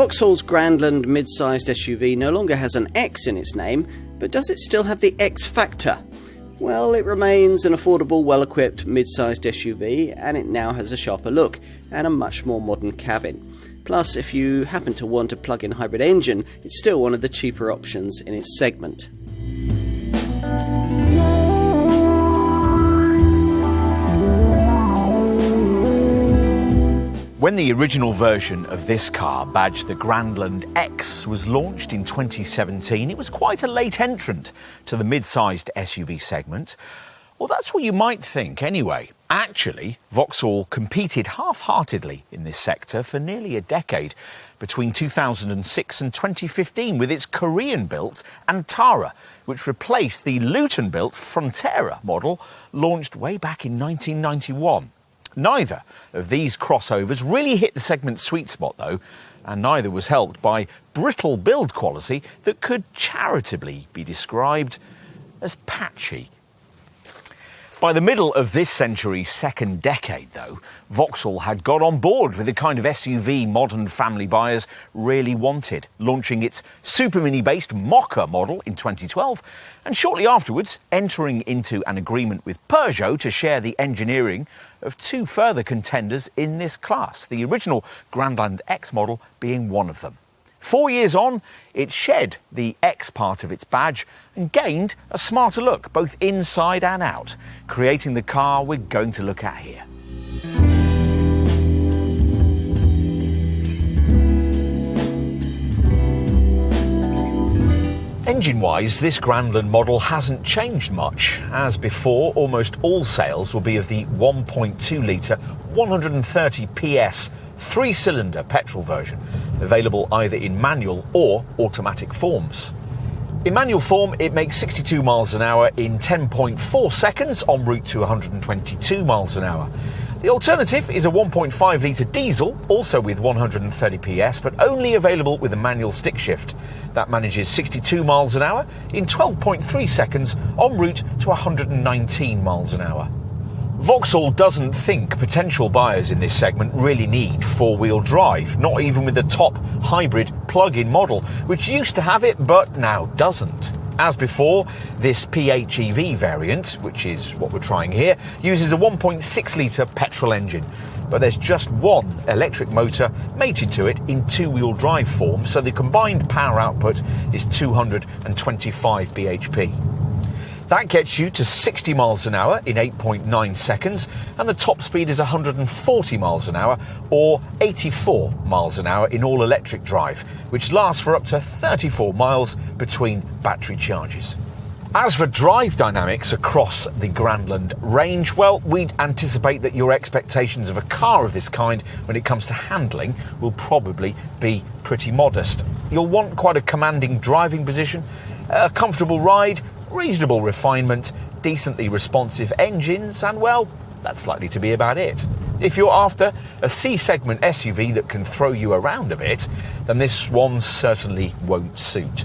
Vauxhall's Grandland mid-sized SUV no longer has an X in its name, but does it still have the X factor? Well, it remains an affordable, well-equipped mid-sized SUV, and it now has a sharper look and a much more modern cabin. Plus, if you happen to want a plug-in hybrid engine, it's still one of the cheaper options in its segment. When the original version of this car, badged the Grandland X, was launched in 2017, it was quite a late entrant to the mid-sized SUV segment. Well, that's what you might think anyway. Actually, Vauxhall competed half-heartedly in this sector for nearly a decade, between 2006 and 2015, with its Korean-built Antara, which replaced the Luton-built Frontera model launched way back in 1991. Neither of these crossovers really hit the segment's sweet spot, though, and neither was helped by brittle build quality that could charitably be described as patchy. By the middle of this century's second decade, though, Vauxhall had got on board with the kind of SUV modern family buyers really wanted, launching its Super Mini-based Mocha model in 2012, and shortly afterwards entering into an agreement with Peugeot to share the engineering of two further contenders in this class, the original Grandland X model being one of them. 4 years on, it shed the X part of its badge and gained a smarter look, both inside and out, creating the car we're going to look at here. Engine-wise, this Grandland model hasn't changed much. As before, almost all sales will be of the 1.2-litre, 130 PS, three-cylinder petrol version, available either in manual or automatic forms. In manual form, it makes 62 miles an hour in 10.4 seconds en route to 122 miles an hour. The alternative is a 1.5-litre diesel, also with 130 PS, but only available with a manual stick shift. That manages 62 miles an hour in 12.3 seconds en route to 119 miles an hour. Vauxhall doesn't think potential buyers in this segment really need four-wheel drive, not even with the top hybrid plug-in model, which used to have it but now doesn't. As before, this PHEV variant, which is what we're trying here, uses a 1.6-litre petrol engine, but there's just one electric motor mated to it in two-wheel drive form, so the combined power output is 225 bhp. That gets you to 60 miles an hour in 8.9 seconds, and the top speed is 140 miles an hour or 84 miles an hour in all-electric drive, which lasts for up to 34 miles between battery charges. As for drive dynamics across the Grandland range, well, we'd anticipate that your expectations of a car of this kind when it comes to handling will probably be pretty modest. You'll want quite a commanding driving position, a comfortable ride, reasonable refinement, decently responsive engines, and well, that's likely to be about it. If you're after a C-segment SUV that can throw you around a bit, then this one certainly won't suit.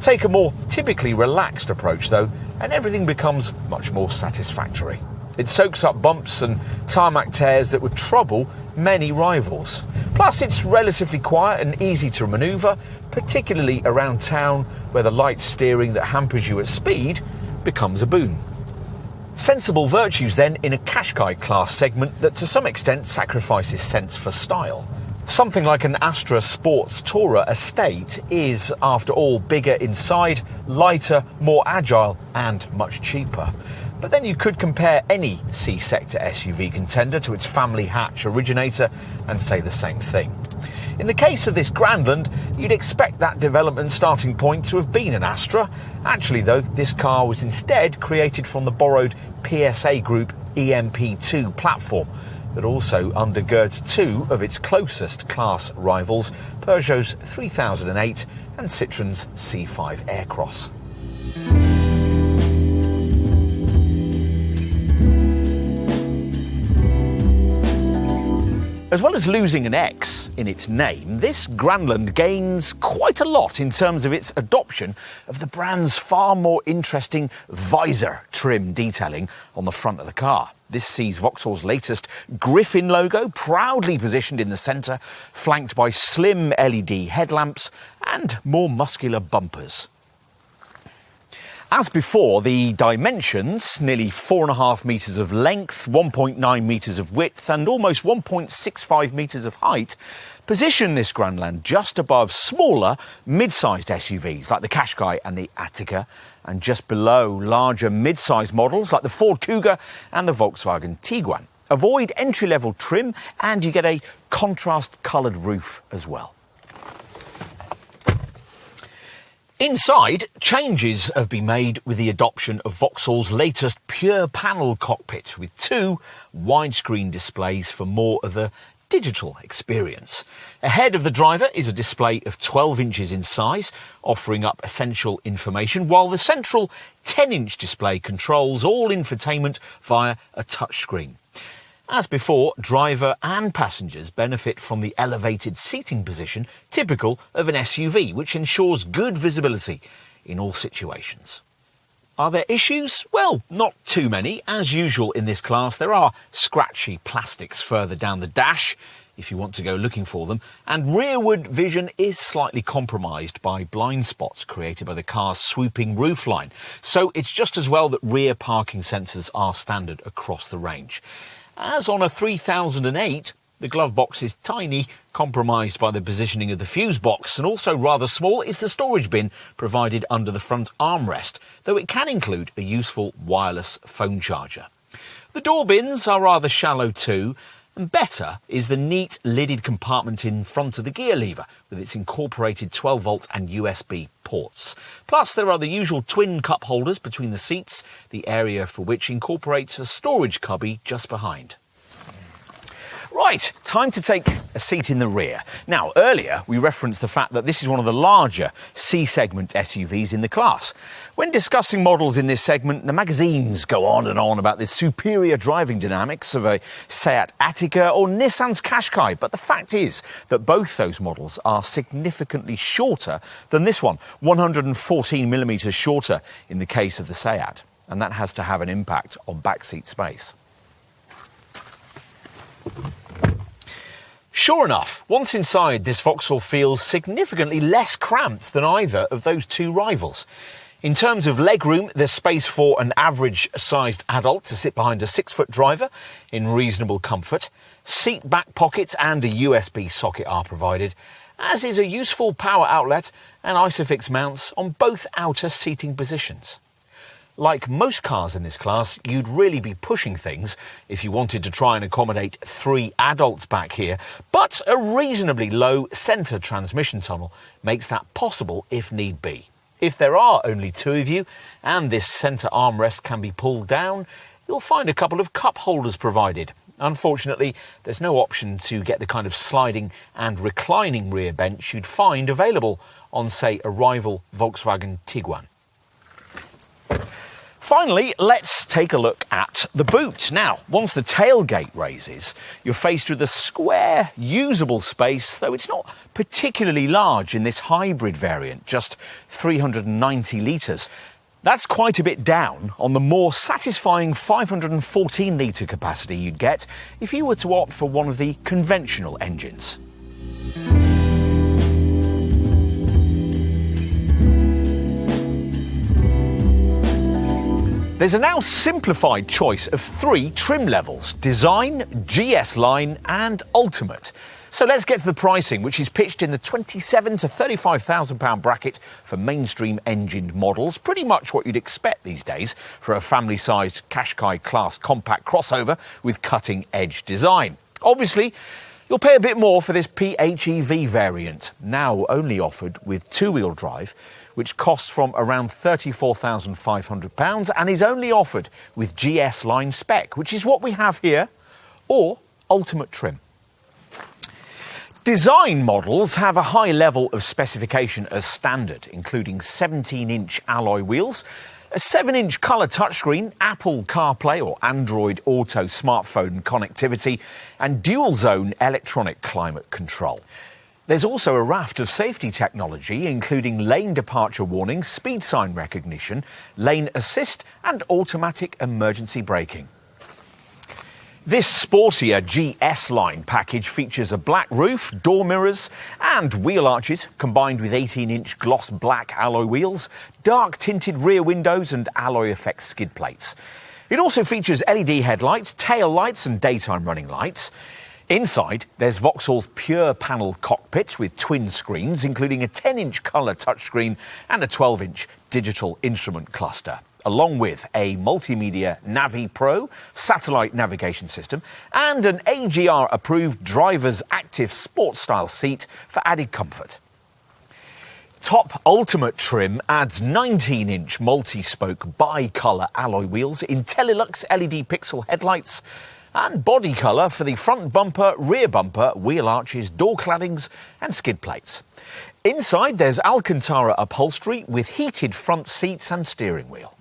Take a more typically relaxed approach though, and everything becomes much more satisfactory. It soaks up bumps and tarmac tears that would trouble many rivals. Plus, it's relatively quiet and easy to manoeuvre, particularly around town where the light steering that hampers you at speed becomes a boon. Sensible virtues then in a Qashqai class segment that to some extent sacrifices sense for style. Something like an Astra Sports Tourer Estate is, after all, bigger inside, lighter, more agile and much cheaper. But then you could compare any C-sector SUV contender to its family hatch originator and say the same thing. In the case of this Grandland, you'd expect that development starting point to have been an Astra. Actually, though, this car was instead created from the borrowed PSA Group EMP2 platform that also undergirds two of its closest class rivals, Peugeot's 3008 and Citroën's C5 Aircross. As well as losing an X in its name, this Grandland gains quite a lot in terms of its adoption of the brand's far more interesting visor trim detailing on the front of the car. This sees Vauxhall's latest Griffin logo proudly positioned in the centre, flanked by slim LED headlamps and more muscular bumpers. As before, the dimensions, nearly 4.5 metres of length, 1.9 metres of width and almost 1.65 metres of height, position this Grandland just above smaller, mid-sized SUVs like the Qashqai and the Attica, and just below larger mid-sized models like the Ford Kuga and the Volkswagen Tiguan. Avoid entry-level trim and you get a contrast-coloured roof as well. Inside, changes have been made with the adoption of Vauxhall's latest pure panel cockpit with 2 widescreen displays for more of a digital experience. Ahead of the driver is a display of 12 inches in size, offering up essential information, while the central 10-inch display controls all infotainment via a touchscreen. As before, driver and passengers benefit from the elevated seating position typical of an SUV, which ensures good visibility in all situations. Are there issues? Well, not too many. As usual in this class, there are scratchy plastics further down the dash, if you want to go looking for them, and rearward vision is slightly compromised by blind spots created by the car's swooping roofline. So it's just as well that rear parking sensors are standard across the range. As on a 3008, the glove box is tiny, compromised by the positioning of the fuse box, and also rather small is the storage bin provided under the front armrest, though it can include a useful wireless phone charger. The door bins are rather shallow too, and better is the neat lidded compartment in front of the gear lever with its incorporated 12-volt and USB ports. Plus there are the usual twin cup holders between the seats, the area for which incorporates a storage cubby just behind. Right, time to take a seat in the rear. Now, earlier we referenced the fact that this is one of the larger C-segment SUVs in the class. When discussing models in this segment, the magazines go on and on about the superior driving dynamics of a Seat Attica or Nissan's Qashqai, but the fact is that both those models are significantly shorter than this one, 114mm shorter in the case of the Seat, and that has to have an impact on backseat space. Sure enough, once inside, this Vauxhall feels significantly less cramped than either of those two rivals. In terms of legroom, there's space for an average-sized adult to sit behind a 6-foot driver in reasonable comfort. Seat back pockets and a USB socket are provided, as is a useful power outlet and ISOFIX mounts on both outer seating positions. Like most cars in this class, you'd really be pushing things if you wanted to try and accommodate 3 adults back here, but a reasonably low centre transmission tunnel makes that possible if need be. If there are only 2 of you and this centre armrest can be pulled down, you'll find a couple of cup holders provided. Unfortunately, there's no option to get the kind of sliding and reclining rear bench you'd find available on, say, a rival Volkswagen Tiguan. Finally, let's take a look at the boot. Now, once the tailgate raises, you're faced with a square, usable space, though it's not particularly large in this hybrid variant, just 390 litres. That's quite a bit down on the more satisfying 514-litre capacity you'd get if you were to opt for one of the conventional engines. There's a now simplified choice of 3 trim levels: Design, GS Line and Ultimate. So let's get to the pricing, which is pitched in the £27,000 to £35,000 bracket for mainstream engined models. Pretty much what you'd expect these days for a family-sized Qashqai class compact crossover with cutting-edge design. Obviously, you'll pay a bit more for this PHEV variant, now only offered with 2-wheel drive, which costs from around £34,500 and is only offered with GS Line spec, which is what we have here, or Ultimate trim. Design models have a high level of specification as standard, including 17-inch alloy wheels, A 7-inch colour touchscreen, Apple CarPlay or Android Auto smartphone connectivity, and dual-zone electronic climate control. There's also a raft of safety technology, including lane departure warnings, speed sign recognition, lane assist and automatic emergency braking. This sportier GS line package features a black roof, door mirrors and wheel arches, combined with 18-inch gloss black alloy wheels, dark tinted rear windows and alloy effects skid plates. It also features LED headlights, tail lights and daytime running lights. Inside, there's Vauxhall's pure panel cockpit with twin screens, including a 10-inch colour touchscreen and a 12-inch digital instrument cluster, along with a multimedia Navi Pro satellite navigation system and an AGR-approved driver's active sport-style seat for added comfort. Top Ultimate trim adds 19-inch multi-spoke bi-colour alloy wheels, Intellilux LED pixel headlights, and body colour for the front bumper, rear bumper, wheel arches, door claddings and skid plates. Inside there's Alcantara upholstery with heated front seats and steering wheel.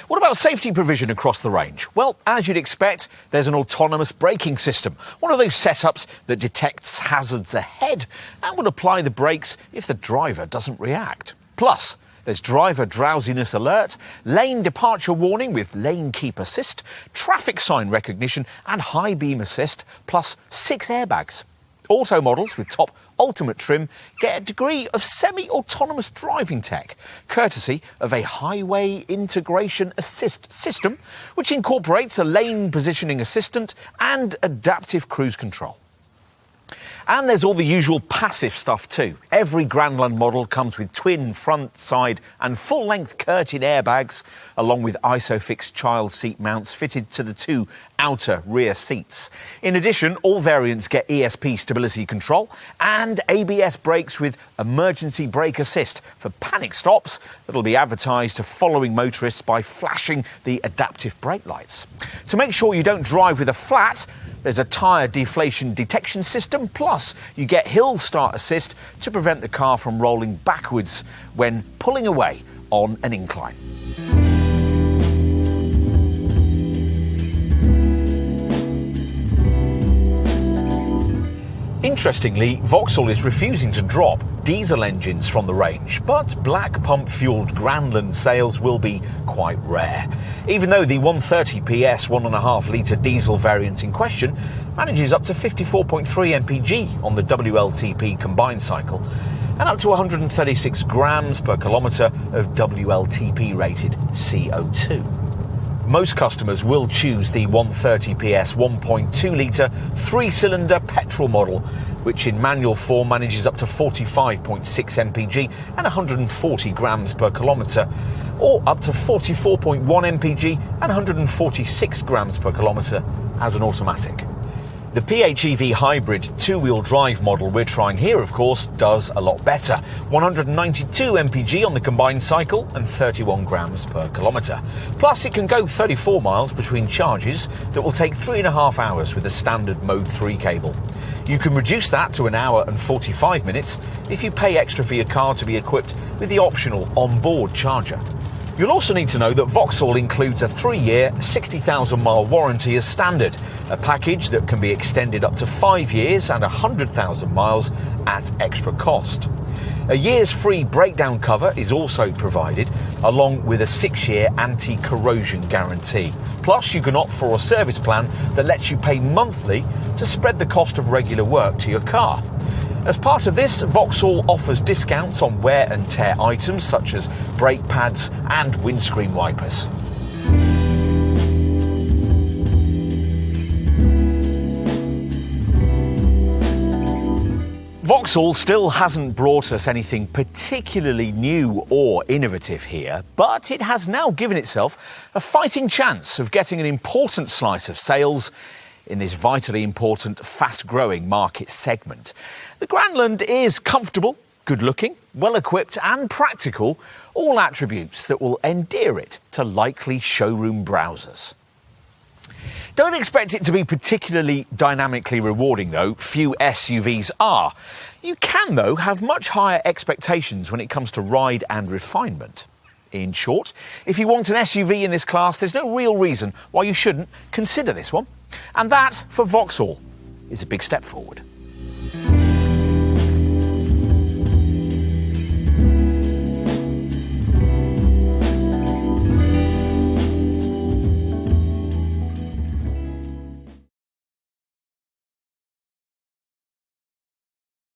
What about safety provision across the range? Well, as you'd expect, there's an autonomous braking system, one of those setups that detects hazards ahead and will apply the brakes if the driver doesn't react. Plus, there's driver drowsiness alert, lane departure warning with lane keep assist, traffic sign recognition and high beam assist, plus 6 airbags. Auto models with Top Ultimate trim get a degree of semi-autonomous driving tech, courtesy of a highway integration assist system, which incorporates a lane positioning assistant and adaptive cruise control. And there's all the usual passive stuff too. Every Grandland model comes with twin front, side and full-length curtain airbags, along with ISOFIX child seat mounts fitted to the 2 outer rear seats. In addition, all variants get ESP stability control and ABS brakes with emergency brake assist for panic stops that'll be advertised to following motorists by flashing the adaptive brake lights. To make sure you don't drive with a flat, there's a tyre deflation detection system, plus you get hill start assist to prevent the car from rolling backwards when pulling away on an incline. Interestingly, Vauxhall is refusing to drop diesel engines from the range, but black pump-fuelled Grandland sales will be quite rare, even though the 130 PS 1.5 litre diesel variant in question manages up to 54.3 mpg on the WLTP combined cycle and up to 136 grams per kilometre of WLTP rated CO2. Most customers will choose the 130 PS 1.2 litre 3-cylinder petrol model, which in manual form manages up to 45.6 mpg and 140 grams per kilometre, or up to 44.1 mpg and 146 grams per kilometre as an automatic. The PHEV hybrid 2-wheel drive model we're trying here, of course, does a lot better. 192 mpg on the combined cycle and 31 grams per kilometre. Plus, it can go 34 miles between charges that will take 3.5 hours with a standard Mode 3 cable. You can reduce that to 1 hour and 45 minutes if you pay extra for your car to be equipped with the optional onboard charger. You'll also need to know that Vauxhall includes a 3-year, 60,000-mile warranty as standard, a package that can be extended up to 5 years and 100,000 miles at extra cost. A year's free breakdown cover is also provided, along with a 6-year anti-corrosion guarantee. Plus, you can opt for a service plan that lets you pay monthly to spread the cost of regular work to your car. As part of this, Vauxhall offers discounts on wear and tear items such as brake pads and windscreen wipers. Vauxhall still hasn't brought us anything particularly new or innovative here, but it has now given itself a fighting chance of getting an important slice of sales in this vitally important, fast-growing market segment. The Grandland is comfortable, good-looking, well-equipped and practical, all attributes that will endear it to likely showroom browsers. Don't expect it to be particularly dynamically rewarding, though. Few SUVs are. You can, though, have much higher expectations when it comes to ride and refinement. In short, if you want an SUV in this class, there's no real reason why you shouldn't consider this one. And that, for Vauxhall, is a big step forward.